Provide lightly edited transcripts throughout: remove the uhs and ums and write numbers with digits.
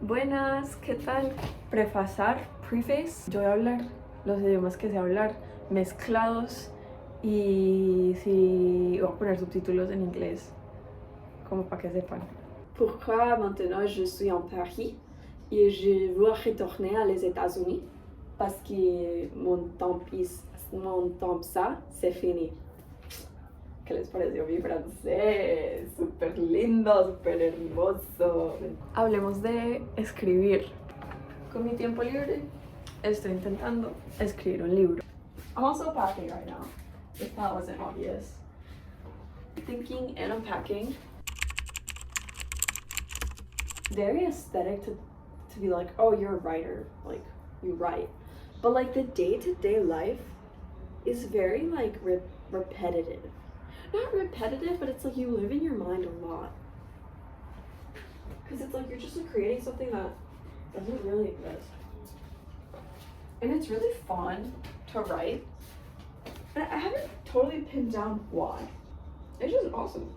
Buenas, ¿qué tal? Prefasar, preface. Yo voy a hablar los idiomas que sé hablar mezclados y si voy a poner subtítulos en inglés, como para que sepan. Pourquoi maintenant je suis en Paris et je veux retourner à les États-Unis parce que mon temps ça c'est fini. ¿Qué les pareció mi francés? Súper lindo, súper hermoso. Hablemos de escribir. Con mi tiempo libre estoy intentando escribir un libro. I'm also packing right now, if that wasn't obvious. Thinking and unpacking. Very aesthetic to be like, oh, you're a writer, like you write. But like the day-to-day life is very like repetitive. Not repetitive, but it's like you live in your mind a lot. Because it's like you're just like creating something that doesn't really exist. And it's really fun to write. And I haven't totally pinned down why. It's just awesome.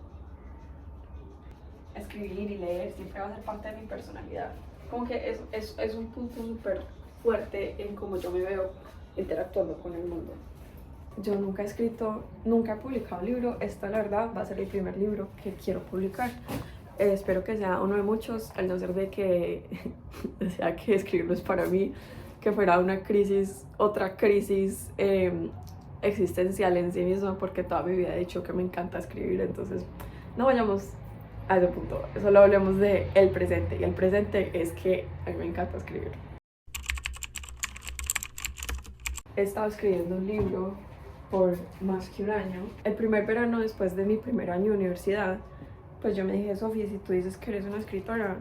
Escribir y leer siempre va a ser parte de mi personalidad. Como que es un punto súper fuerte en cómo yo me veo interactuando con el mundo. Yo nunca he escrito, nunca he publicado un libro. Esta, la verdad, va a ser el primer libro que quiero publicar. Espero que sea uno de muchos, al no ser de que sea que escribirlo es para mí, que fuera una crisis, otra crisis existencial en sí misma, porque toda mi vida he dicho que me encanta escribir. Entonces no vayamos a ese punto, solo hablemos de el presente, y el presente es que a mí me encanta escribir. He estado escribiendo un libro por más que un año. El primer verano después de mi primer año de universidad, pues yo me dije, Sofía, si tú dices que eres una escritora,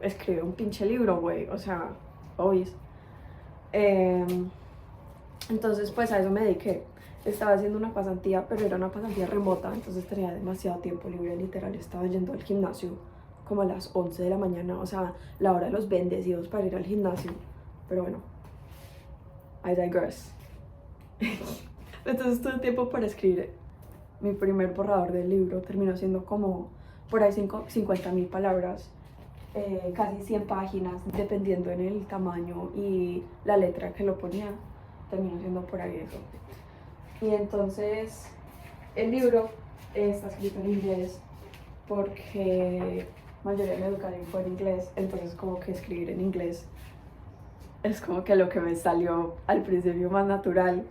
escribe un pinche libro, güey, o sea, obvio. Entonces pues a eso me dediqué. Estaba haciendo una pasantía, pero era una pasantía remota, entonces tenía demasiado tiempo libre, literal. Estaba yendo al gimnasio como a las 11 de la mañana, o sea, la hora de los bendecidos para ir al gimnasio. Pero bueno, I digress. Entonces tuve tiempo para escribir. Mi primer borrador del libro terminó siendo como por ahí 50.000 palabras, casi 100 páginas, dependiendo en el tamaño y la letra que lo ponía, terminó siendo por ahí eso. Y entonces el libro está escrito en inglés porque la mayoría de mi educación fue en inglés, entonces como que escribir en inglés es como que lo que me salió al principio más natural.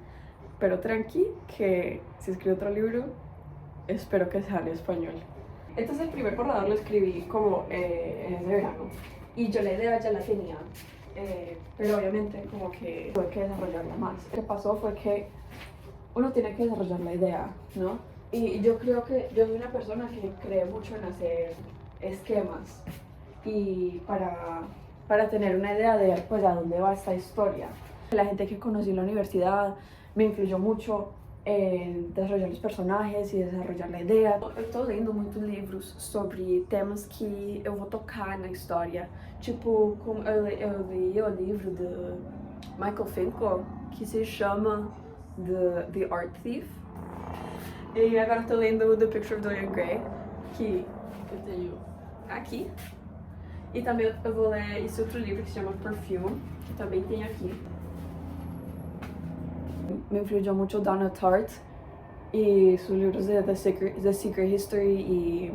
Pero tranqui, que si escribo otro libro, espero que sea en español. Entonces el primer borrador lo escribí como en ese verano. Y yo la idea ya la tenía, pero obviamente como que tuve que desarrollarla más. Lo que pasó fue que uno tiene que desarrollar la idea, ¿no? Y yo creo que yo soy una persona que cree mucho en hacer esquemas y para tener una idea de pues a dónde va esta historia. La gente que conocí en la universidad me influyó mucho en desarrollar los personajes e desarrollar a ideia. Eu tô lendo muitos livros sobre temas que eu vou tocar na história. Tipo, eu li o livro de Michael Finkel, que se chama The Art Thief. E agora tô lendo The Picture of Dorian Gray, que eu tenho aqui. E também eu vou ler esse outro livro que se chama Perfume, que também tem aqui. Me influyó mucho Donna Tartt y sus libros de The Secret History y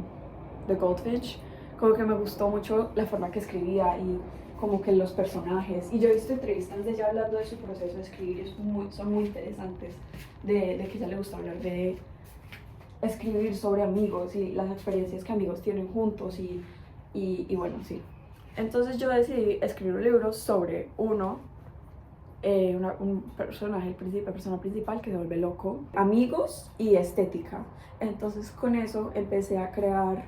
The Goldfinch. Como que me gustó mucho la forma que escribía y como que los personajes. Y yo he visto entrevistas de ella hablando de su proceso de escribir, son muy interesantes, de que a ella le gusta hablar de escribir sobre amigos y las experiencias que amigos tienen juntos y bueno, sí. Entonces yo decidí escribir un libro sobre un personaje, la persona principal que se vuelve loco, amigos y estética. Entonces con eso empecé a crear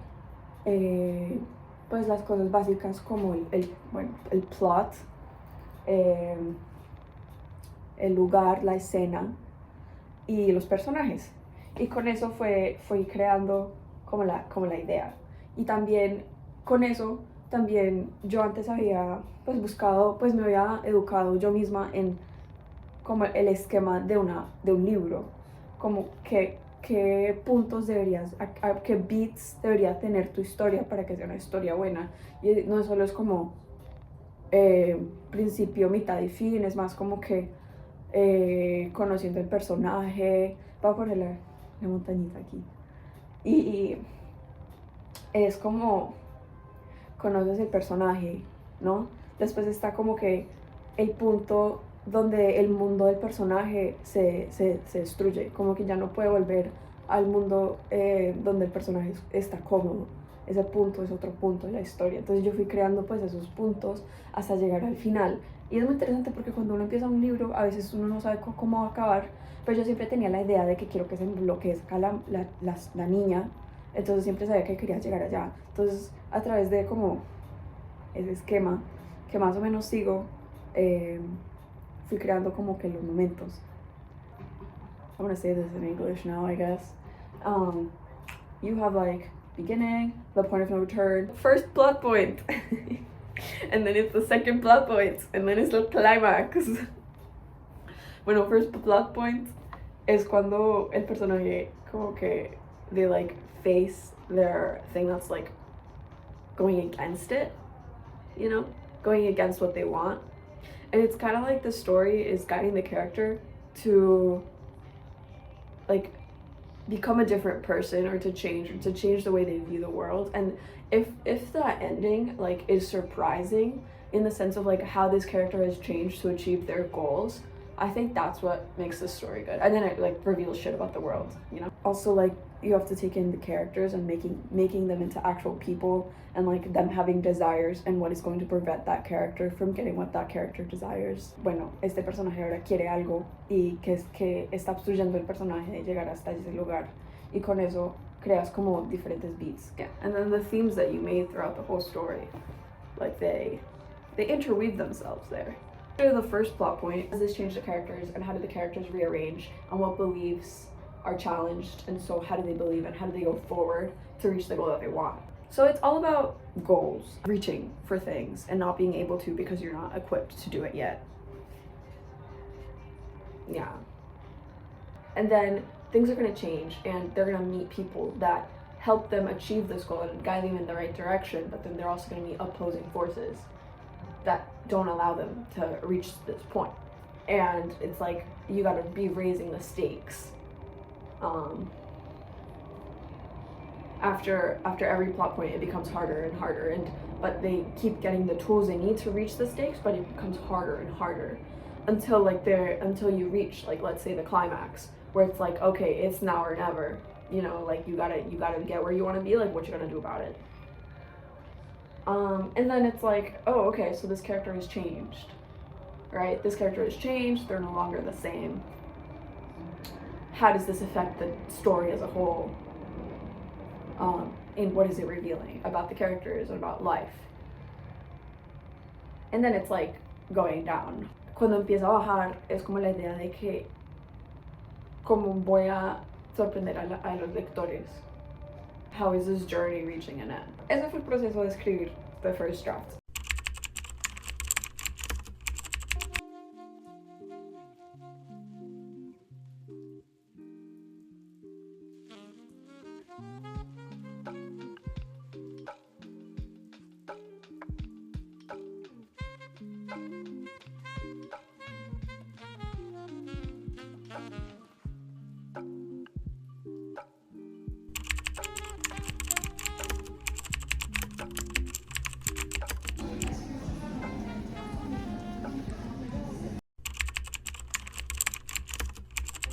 pues las cosas básicas como el plot, el lugar, la escena y los personajes. Y con eso fui creando como la idea. Y también con eso yo antes había pues buscado, pues me había educado yo misma en como el esquema de un libro, como qué puntos deberías, qué beats debería tener tu historia para que sea una historia buena. Y no solo es como principio, mitad y fin, es más como que conociendo el personaje. Voy a poner la montañita aquí. Y es como conoces el personaje, ¿no? Después está como que el punto donde el mundo del personaje se destruye, como que ya no puede volver al mundo donde el personaje está cómodo. Ese punto es otro punto de la historia. Entonces yo fui creando pues esos puntos hasta llegar al final. Y es muy interesante porque cuando uno empieza un libro, a veces uno no sabe cómo va a acabar, pero yo siempre tenía la idea de que quiero que se enloquezca la niña, entonces siempre sabía que quería llegar allá. Entonces a través de como ese esquema que más o menos sigo, fui creando como que los momentos. I'm gonna say this in English now, I guess. You have like beginning, the point of no return, first plot point, and then it's the second plot point, and then it's the climax. Bueno, first plot point es cuando el personaje como que they like face their thing that's like going against it, you know, going against what they want. And it's kind of like the story is guiding the character to like become a different person or to change the way they view the world. And if that ending like is surprising in the sense of like how this character has changed to achieve their goals, I think that's what makes the story good. And then it like reveals shit about the world, you know. Also like you have to take in the characters and making them into actual people, and like them having desires and what is going to prevent that character from getting what that character desires. Bueno, este personaje ahora quiere algo y que está obstruyendo el personaje de llegar hasta ese lugar, y con eso creas como diferentes beats. Yeah. And then the themes that you made throughout the whole story, like they interweave themselves there. The first plot point, does this change the characters, and how do the characters rearrange, and what beliefs are challenged, and so how do they believe and how do they go forward to reach the goal that they want. So it's all about goals, reaching for things and not being able to because you're not equipped to do it yet. Yeah. And then things are going to change, and they're going to meet people that help them achieve this goal and guide them in the right direction, but then they're also going to meet opposing forces that don't allow them to reach this point. And it's like you got to be raising the stakes. After every plot point, it becomes harder and harder, but they keep getting the tools they need to reach the stakes, but it becomes harder and harder until you reach, like, let's say the climax, where it's like, okay, it's now or never, you know, like you gotta get where you want to be, like what you're gonna do about it. And then it's like, oh, okay, so this character has changed, right? This character has changed, they're no longer the same. How does this affect the story as a whole? And what is it revealing about the characters and about life? And then it's like going down. Cuando empieza a bajar, es como la idea de que cómo voy a sorprender a los lectores. How is this journey reaching an end? Ese fue el proceso de escribir the first draft.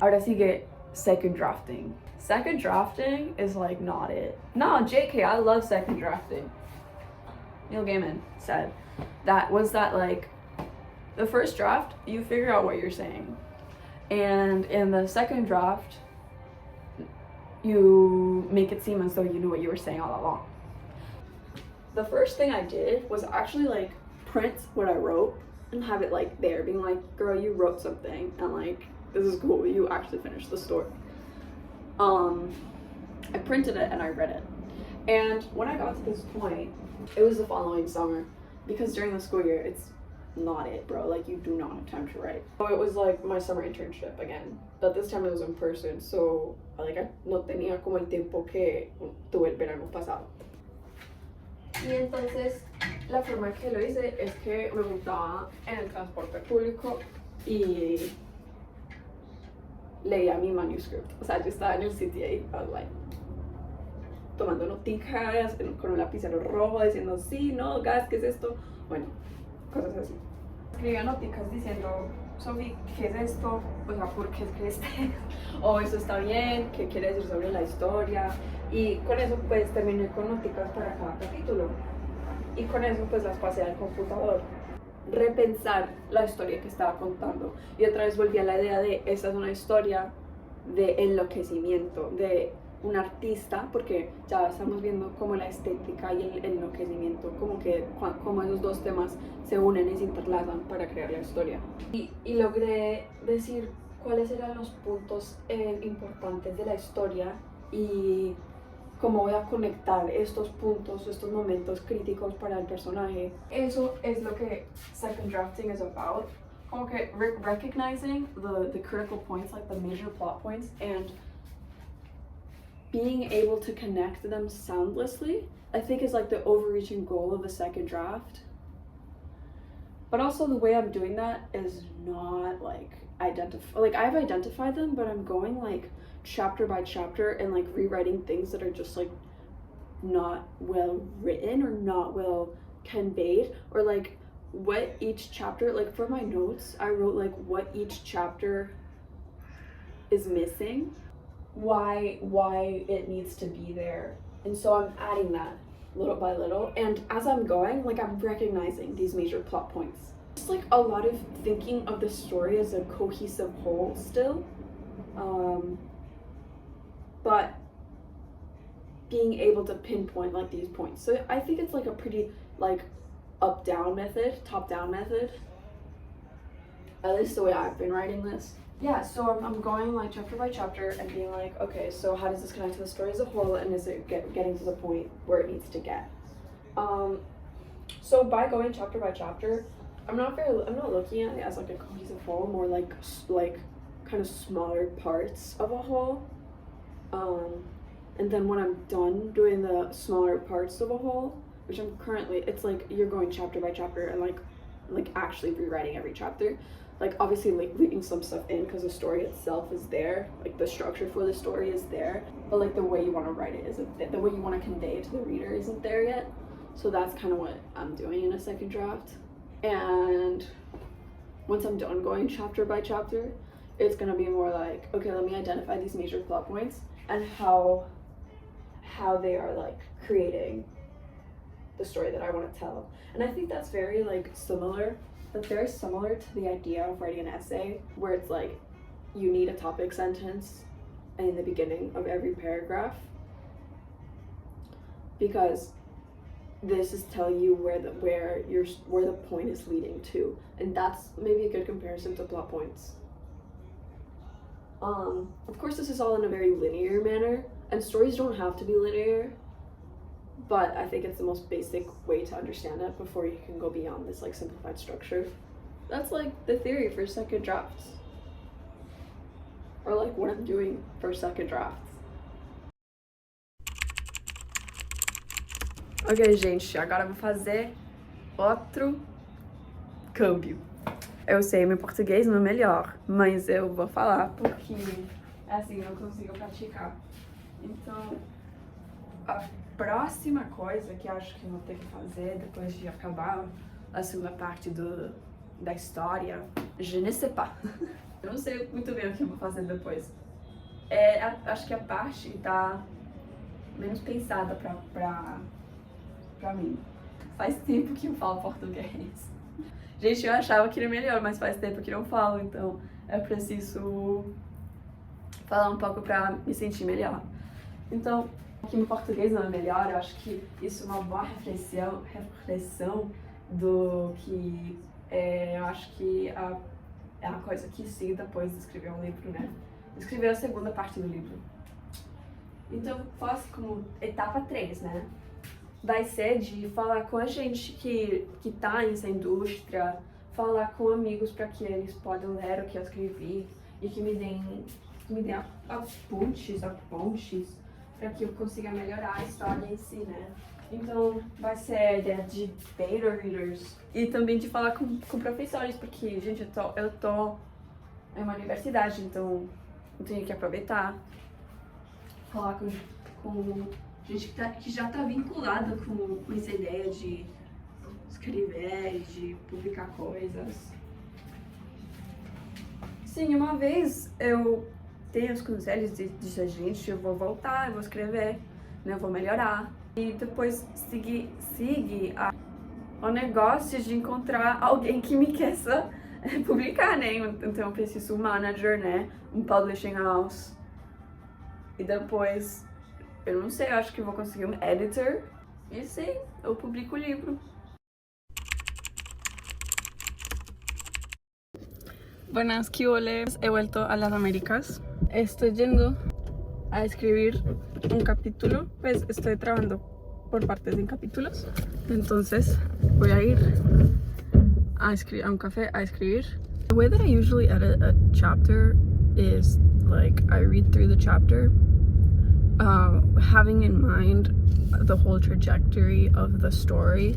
Ahora sigue second drafting. Second drafting is like not it. No, JK, I love second drafting. Neil Gaiman said that like the first draft, you figure out what you're saying. And in the second draft, you make it seem as though you knew what you were saying all along. The first thing I did was actually like print what I wrote and have it like there, being like, girl, you wrote something, and like, this is cool, you actually finished the story. I printed it and I read it. And when I got to this point, it was the following summer, because during the school year, it's not it, bro. Like, you do not have time to write. So it was like my summer internship again, but this time it was in person, so like no tenía como el tiempo que tuve el verano pasado. Y entonces la forma que lo hice es que me montaba en el transporte público y leía mi manuscript. O sea, yo estaba en el sitio ahí, I was like, tomando noticas con un lapicero rojo diciendo sí, no, gas, ¿qué es esto? Bueno, cosas así. Escribía noticas diciendo, Sophie, ¿qué es esto? O sea, ¿por qué escribiste? O eso está bien, ¿qué quiere decir sobre la historia? Y con eso pues terminé con noticas para cada capítulo. Y con eso pues las pasé al computador. Repensar la historia que estaba contando. Y otra vez volví a la idea de, esta es una historia de enloquecimiento, de un artista, porque ya estamos viendo como la estética y el enloquecimiento, como esos dos temas se unen y se interlazan para crear la historia. Y logré decir cuáles eran los puntos importantes de la historia y cómo voy a conectar estos puntos, estos momentos críticos para el personaje. Eso es lo que second drafting is about. Como que recognizing the critical points, like the major plot points, and being able to connect them soundlessly, I think is like the overreaching goal of a second draft. But also the way I'm doing that is not like I've identified them, but I'm going like chapter by chapter and like rewriting things that are just like not well written or not well conveyed, or like what each chapter, like for my notes I wrote like what each chapter is missing, why it needs to be there, and so I'm adding that little by little, and as I'm going, like I'm recognizing these major plot points. It's like a lot of thinking of the story as a cohesive whole still, but being able to pinpoint like these points. So I think it's like a pretty like up-down method, top-down method, at least the way I've been writing this. Yeah, so I'm going like chapter by chapter and being like, okay, so how does this connect to the story as a whole, and is it getting to the point where it needs to get? So by going chapter by chapter, I'm not looking at it as like a cohesive whole, more like kind of smaller parts of a whole. And then when I'm done doing the smaller parts of a whole, which I'm currently, it's like you're going chapter by chapter and like actually rewriting every chapter. Like obviously like leaving some stuff in because the story itself is there, like the structure for the story is there, but like the way you want to write it isn't, the way you want to convey it to the reader isn't there yet. So that's kind of what I'm doing in a second draft. And once I'm done going chapter by chapter, it's gonna be more like, okay, let me identify these major plot points and how they are like creating the story that I want to tell. And I think that's very similar to the idea of writing an essay, where it's like you need a topic sentence in the beginning of every paragraph, because this is telling you where the point is leading to, and that's maybe a good comparison to plot points. Of course, this is all in a very linear manner, and stories don't have to be linear, but I think it's the most basic way to understand it before you can go beyond this like simplified structure. That's like the theory for second drafts, or like what I'm doing for second drafts. Ok, gente, agora eu vou fazer outro câmbio. Eu sei, meu português não é melhor, mas eu vou falar porque assim eu consigo praticar. Então, a próxima coisa que eu acho que eu vou ter que fazer depois de acabar a segunda parte da história, je ne sais pas. Eu não sei muito bem o que eu vou fazer depois. Acho que a parte tá menos pensada pra mim. Faz tempo que eu falo português. Gente, eu achava que era melhor, mas faz tempo que não falo, então eu preciso falar um pouco pra me sentir melhor. Então, que meu português não é melhor, eu acho que isso é uma boa reflexão do que eu acho que é a coisa que siga depois de escrever um livro, né? Escrever a segunda parte do livro. Então, faço como etapa 3, né? Vai ser de falar com a gente que tá nessa indústria, falar com amigos para que eles possam ler o que eu escrevi e que me deem pontes para que eu consiga melhorar a história em si, né? Então vai ser a ideia de beta readers e também de falar com professores, porque, gente, eu tô em uma universidade, então eu tenho que aproveitar, falar com gente que já tá vinculada com essa ideia de escrever, de publicar coisas. Sim, uma vez eu dei os conselhos de gente, eu vou voltar, eu vou escrever, né, eu vou melhorar. E depois seguir o negócio de encontrar alguém que me queira publicar, né? Então eu preciso um manager, né? Um publishing house. E depois, eu não sei, eu acho que vou conseguir um editor. E sim, eu publico o livro. Buenas, ¿qué ole? He vuelto a las Américas. Estoy yendo a escribir un capítulo, pues estoy trabajando por partes en capítulos, entonces voy a ir a escribir a un café a escribir. The way that I usually edit a chapter is like I read through the chapter, having in mind the whole trajectory of the story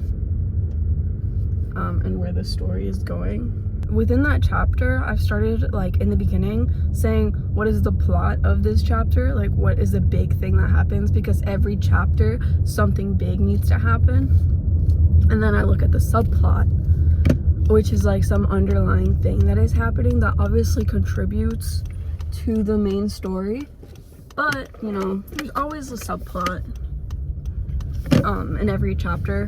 and where the story is going. Within that chapter, I've started, like, in the beginning saying what is the plot of this chapter, like what is the big thing that happens, because every chapter something big needs to happen. And then I look at the subplot, which is like some underlying thing that is happening that obviously contributes to the main story, but you know, there's always a subplot in every chapter,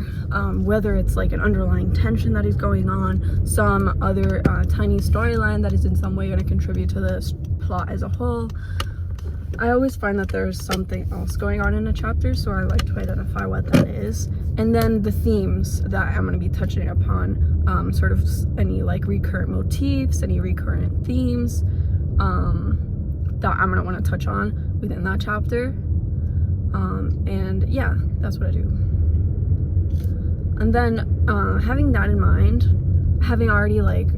whether it's like an underlying tension that is going on, some other tiny storyline that is in some way going to contribute to the plot as a whole. I always find that there's something else going on in a chapter, so I like to identify what that is. And then the themes that I'm going to be touching upon, sort of any like recurrent motifs, any recurrent themes that I'm going to want to touch on within that chapter. And yeah, that's what I do. And then having that in mind, having already like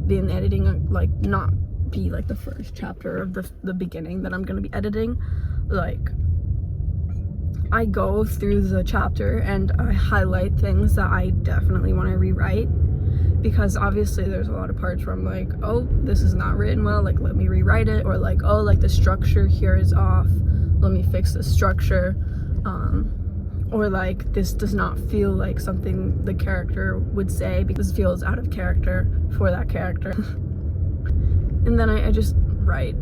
been editing, like not be like the first chapter of the beginning that I'm gonna be editing, like I go through the chapter and I highlight things that I definitely want to rewrite, because obviously there's a lot of parts where I'm like, oh, this is not written well, like let me rewrite it, or like, oh, like the structure here is off, let me fix the structure, or like this does not feel like something the character would say because this feels out of character for that character. And then I just write